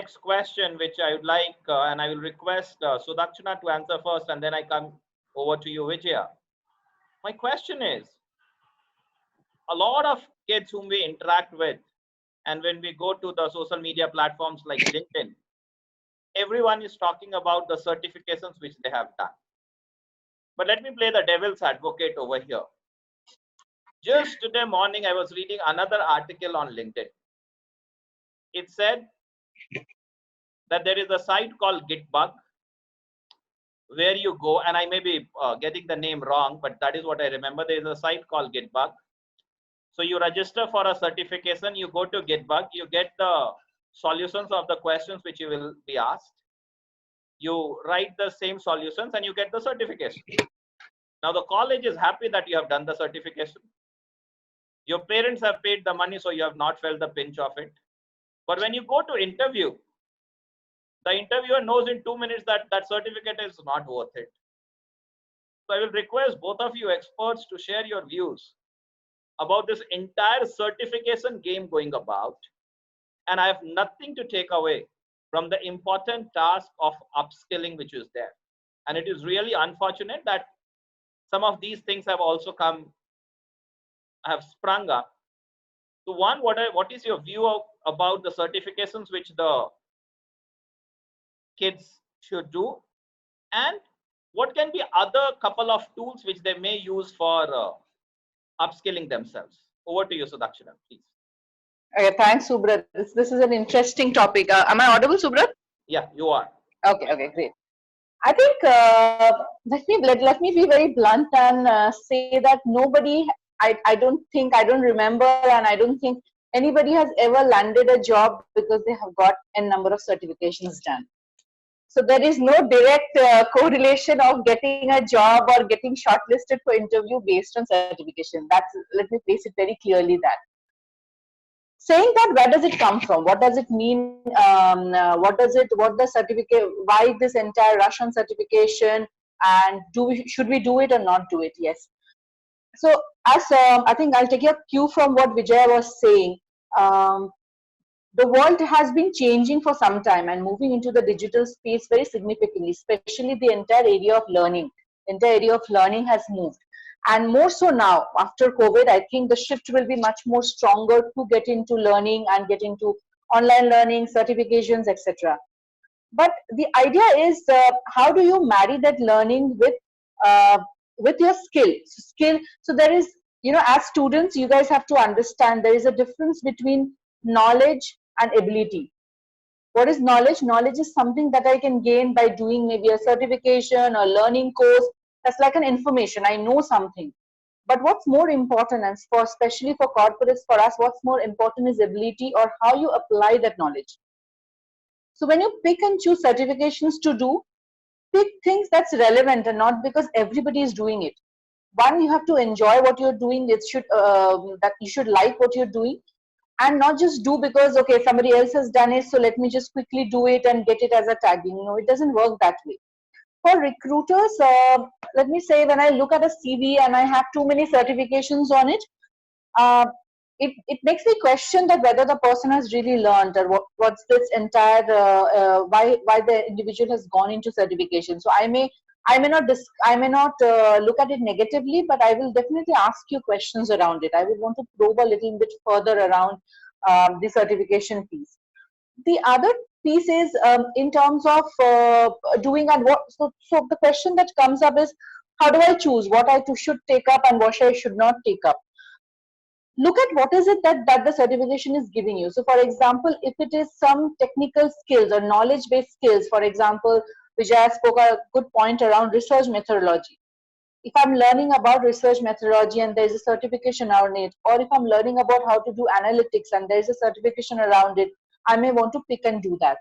next question, which I would like, and I will request Sudakshana to answer first, and then I come over to you, Vijaya. My question is, a lot of kids whom we interact with, and when we go to the social media platforms like LinkedIn, everyone is talking about the certifications which they have done. But let me play the devil's advocate over here. Just today morning, I was reading another article on LinkedIn. It said that there is a site called Gitbug where you go, and I may be getting the name wrong, but that is what I remember. There is a site called Gitbug. So you register for a certification, you go to Gitbug, you get the solutions of the questions which you will be asked. You write the same solutions and you get the certification. Now the college is happy that you have done the certification. Your parents have paid the money, so you have not felt the pinch of it. But when you go to interview, the interviewer knows in 2 minutes that that certificate is not worth it. So I will request both of you experts to share your views about this entire certification game going about. And I have nothing to take away from the important task of upskilling which is there. And it is really unfortunate that some of these things have also have sprung up. So one, what is your view about the certifications which the kids should do, and what can be other couple of tools which they may use for upskilling themselves? Over to you, Sudakshana, please. Okay, thanks, Subrat. This is an interesting topic. Am I audible, Subrat? Yeah, you are. Okay, great. I think let me be very blunt and say that nobody, I don't remember, and I don't think anybody has ever landed a job because they have got a number of certifications done. So there is no direct correlation of getting a job or getting shortlisted for interview based on certification. Let me place it very clearly that. Saying that, where does it come from? What does it mean? What the certificate, why this entire rush on certification, and should we do it or not do it? Yes. So as I think I'll take a cue from what Vijay was saying. The world has been changing for some time and moving into the digital space very significantly, especially the entire area of learning. The entire area of learning has moved. And more so now, after COVID, I think the shift will be much more stronger to get into learning and get into online learning, certifications, etc. But the idea is, how do you marry that learning with your skill? So there is, as students, you guys have to understand there is a difference between knowledge and ability. What is knowledge? Knowledge is something that I can gain by doing maybe a certification or learning course. That's like an information. I know something. But what's more important, and especially for corporates, for us, what's more important is ability, or how you apply that knowledge. So when you pick and choose certifications to do, pick things that's relevant and not because everybody is doing it. One, you have to enjoy what you're doing. That you should like what you're doing, and not just do because, okay, somebody else has done it, so let me just quickly do it and get it as a tagging. No, it doesn't work that way. For recruiters, let me say, when I look at a CV and I have too many certifications on it, it makes me question that whether the person has really learned, or what's this entire why the individual has gone into certification. So I may not look at it negatively, but I will definitely ask you questions around it. I would want to probe a little bit further around the certification piece. The other piece is in terms of doing, and what. So the question that comes up is, how do I choose what I should take up and what I should not take up? Look at what is it that the certification is giving you. So for example, if it is some technical skills or knowledge based skills, for example, Vijay spoke a good point around research methodology. If I'm learning about research methodology and there's a certification around it, or if I'm learning about how to do analytics and there's a certification around it, I may want to pick and do that.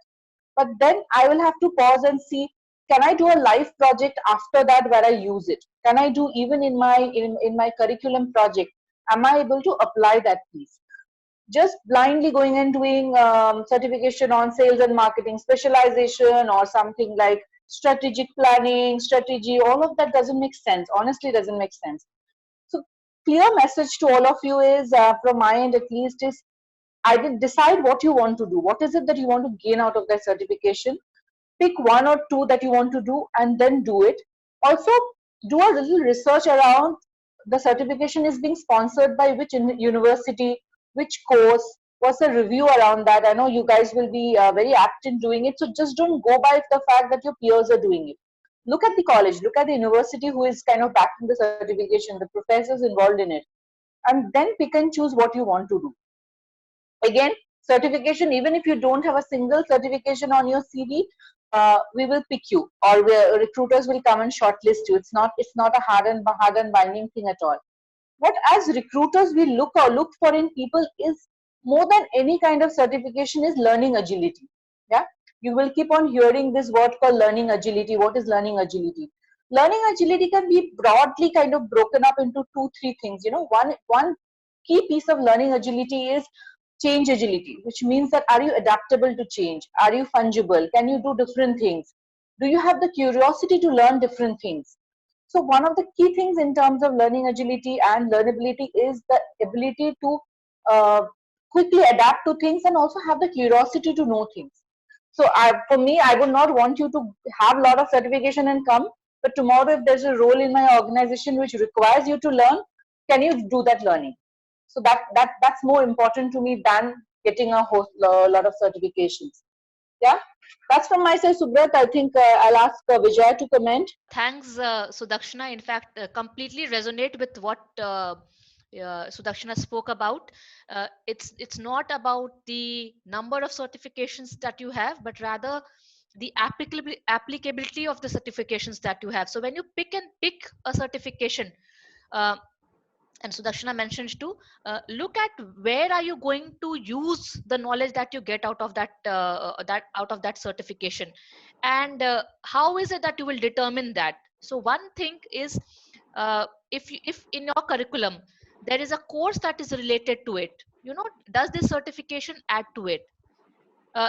But then I will have to pause and see, can I do a live project after that where I use it? Can I do even in my curriculum project? Am I able to apply that piece? Just blindly going and doing certification on sales and marketing specialization or something like strategic planning, strategy, all of that doesn't make sense. Honestly, doesn't make sense. So clear message to all of you is, from my end at least, is decide what you want to do. What is it that you want to gain out of that certification? Pick one or two that you want to do and then do it. Also, do a little research around the certification is being sponsored by which university, which course, what's the review around that. I know you guys will be very apt in doing it, so just don't go by the fact that your peers are doing it. Look at the college, look at the university who is kind of backing the certification, the professors involved in it, and then pick and choose what you want to do. Again, certification, even if you don't have a single certification on your CV, we will pick you, or recruiters will come and shortlist you. It's not a hard and binding thing at all. What as recruiters we look for in people is, more than any kind of certification, is learning agility. Yeah, you will keep on hearing this word called learning agility. What is learning agility? Learning agility can be broadly kind of broken up into two three things. One key piece of learning agility is change agility, which means that are you adaptable to change? Are you fungible? Can you do different things? Do you have the curiosity to learn different things? So one of the key things in terms of learning agility and learnability is the ability to uh, quickly adapt to things and also have the curiosity to know things. So for me, I would not want you to have a lot of certification and come, but tomorrow if there's a role in my organization which requires you to learn, can you do that learning? So that's more important to me than getting a lot of certifications. Yeah, that's from my side, Subrat. I think I'll ask Vijay to comment. Thanks, Sudakshana. In fact, completely resonate with what Sudakshana spoke about. It's not about the number of certifications that you have, but rather the applicability of the certifications that you have. So when you pick a certification, uh, and Sudakshana mentioned too, look at where are you going to use the knowledge that you get out of that certification, and how is it that you will determine that. So one thing is, if in your curriculum there is a course that is related to it, does this certification add to it?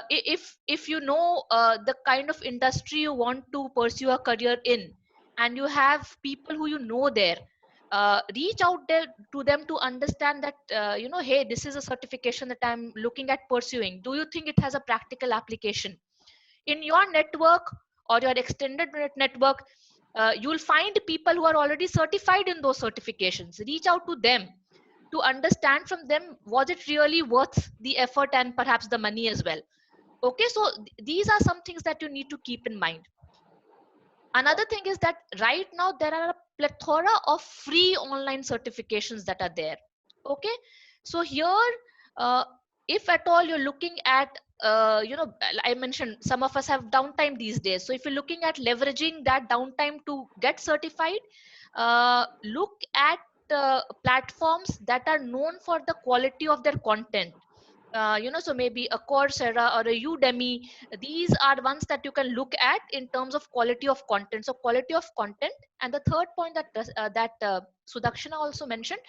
If you know the kind of industry you want to pursue a career in, and you have people who there, reach out there to them to understand that, hey, this is a certification that I'm looking at pursuing. Do you think it has a practical application in your network or your extended network? You'll find people who are already certified in those certifications. Reach out to them to understand from them, was it really worth the effort and perhaps the money as well. Okay, so these are some things that you need to keep in mind. Another thing is that right now there are a plethora of free online certifications that are there. Okay, so here, uh, if at all you're looking at, I mentioned some of us have downtime these days. So if you're looking at leveraging that downtime to get certified, look at platforms that are known for the quality of their content. So maybe a Coursera or a Udemy. These are ones that you can look at in terms of quality of content. So quality of content. And the third point that Sudakshana also mentioned,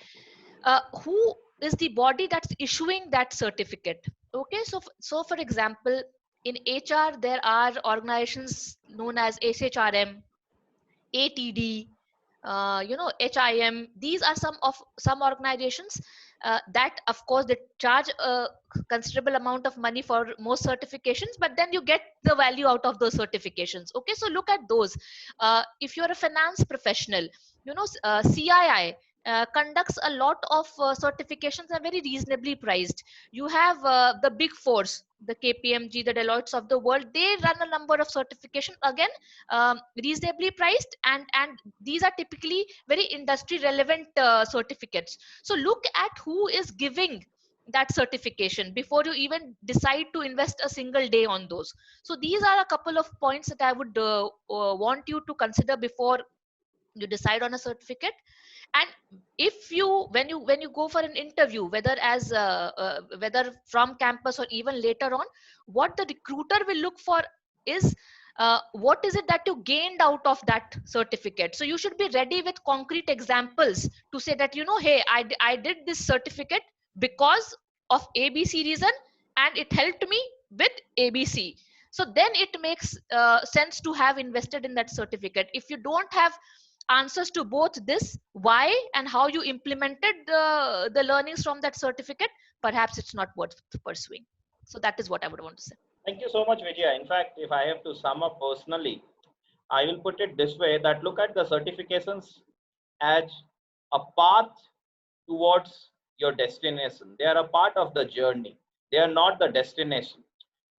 who is the body that's issuing that certificate. Okay, so for example, in HR there are organizations known as SHRM, ATD, HIM. These are some organizations that, of course, they charge a considerable amount of money for most certifications, but then you get the value out of those certifications. Okay, so look at those. If you're a finance professional, CII conducts a lot of certifications are very reasonably priced. You have the big fours, the KPMG, the Deloittes of the world. They run a number of certification, again, reasonably priced, and these are typically very industry relevant certificates. So look at who is giving that certification before you even decide to invest a single day on those. So these are a couple of points that I would want you to consider before you decide on a certificate. And if you when you go for an interview, whether from campus or even later on, what the recruiter will look for is, what is it that you gained out of that certificate. So you should be ready with concrete examples to say that, hey, I did this certificate because of ABC reason, and it helped me with ABC. So then it makes sense to have invested in that certificate. If you don't have answers to both this, why and how you implemented the learnings from that certificate, perhaps it's not worth pursuing. So that is what I would want to say. Thank you so much, Vijaya. In fact, if I have to sum up personally, I will put it this way, that look at the certifications as a path towards your destination. They are a part of the journey. They are not the destination.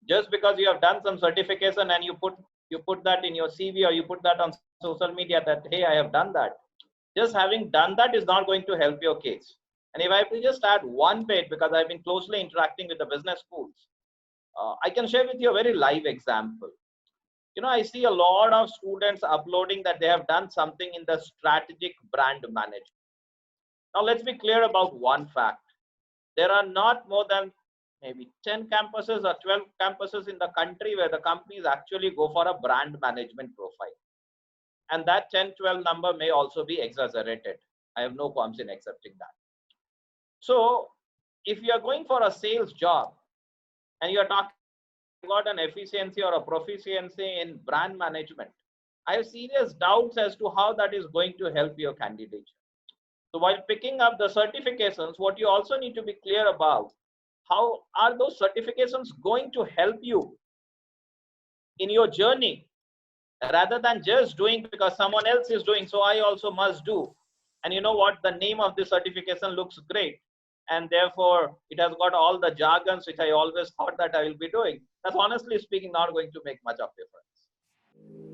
Just because you have done some certification and you put that in your CV or you put that on social media that, hey, I have done that. Just having done that is not going to help your case. And if I have to just add one bit, because I've been closely interacting with the business schools, I can share with you a very live example. You know, I see a lot of students uploading that they have done something in the strategic brand management. Now, let's be clear about one fact. There are not more than maybe 10 campuses or 12 campuses in the country where the companies actually go for a brand management profile. And that 10, 12 number may also be exaggerated. I have no qualms in accepting that. So if you are going for a sales job and you are talking about an efficiency or a proficiency in brand management, I have serious doubts as to how that is going to help your candidature. So while picking up the certifications, what you also need to be clear about, how are those certifications going to help you in your journey, rather than just doing because someone else is doing, so I also must do. And you know what, the name of the certification looks great, and therefore it has got all the jargons which I always thought that I will be doing. That's honestly speaking not going to make much of difference.